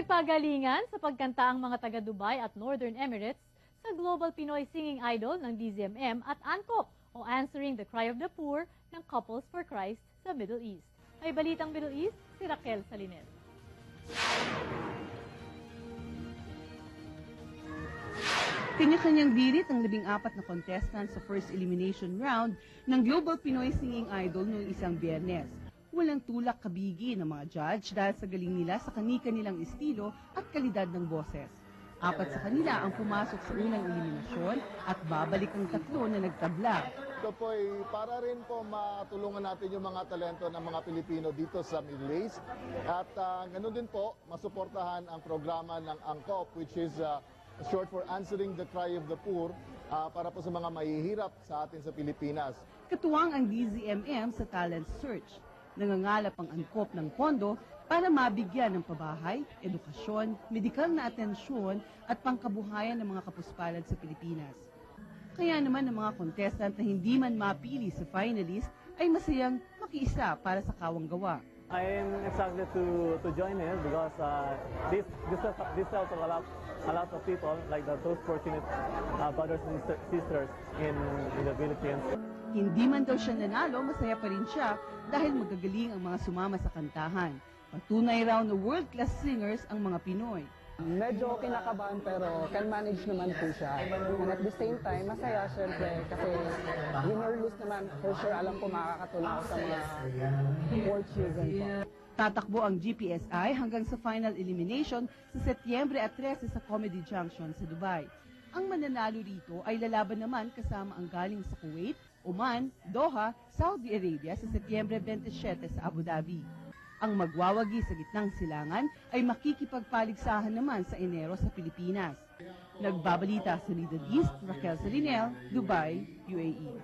Nagpagalingan sa pagkanta ang mga taga Dubai at Northern Emirates sa Global Pinoy Singing Idol ng DZMM at ANCOP o Answering the Cry of the Poor ng Couples for Christ sa Middle East. May balitang Middle East, si Raquel Salinel. Kanya-kanyang birit ang 14 na contestant sa first elimination round ng Global Pinoy Singing Idol noong isang Biyernes. Walang tulak kabigi ng mga judge dahil sa galing nila sa kani-kanilang estilo at kalidad ng boses. 4 sa kanila ang pumasok sa unang eliminasyon at babalik ang 3 na nagtabla. Ito po ay para rin po matulungan natin yung mga talento ng mga Pilipino dito sa Middle East. At ganoon din po, masuportahan ang programa ng ANCOP, which is short for Answering the Cry of the Poor, para po sa mga mahihirap sa atin sa Pilipinas. Katuwang ang DZMM sa talent search. Nangangalap ang ANCOP ng pondo para mabigyan ng pabahay, edukasyon, medikal na atensyon at pangkabuhayan ng mga kapuspalad sa Pilipinas. Kaya naman ang mga contestant na hindi man mapili sa finalist ay masayang makiisa para sa kawang gawa. I am excited to join it because this helps a lot of people like those fortunate brothers and sisters in the Philippines. Hindi man daw siya nanalo, masaya pa rin siya dahil magagaling ang mga sumama sa kantahan. Patunay raw na world-class singers ang mga Pinoy. Medyo kinakabahan pero can manage naman po siya. And at the same time, masaya syempre kasi win or lose naman, for sure alam ko makakatulong ako sa mga poor children po. Tatakbo ang GPSI hanggang sa final elimination sa Setyembre at 13 sa Comedy Junction sa Dubai. Ang mananalo rito ay lalaban naman kasama ang galing sa Kuwait, Oman, Doha, Saudi Arabia sa Setyembre 27 sa Abu Dhabi. Ang magwawagi sa gitnang silangan ay makikipagpaligsahan naman sa Enero sa Pilipinas. Nagbabalita sa Middle East, Raquel Salinel, Dubai, UAE.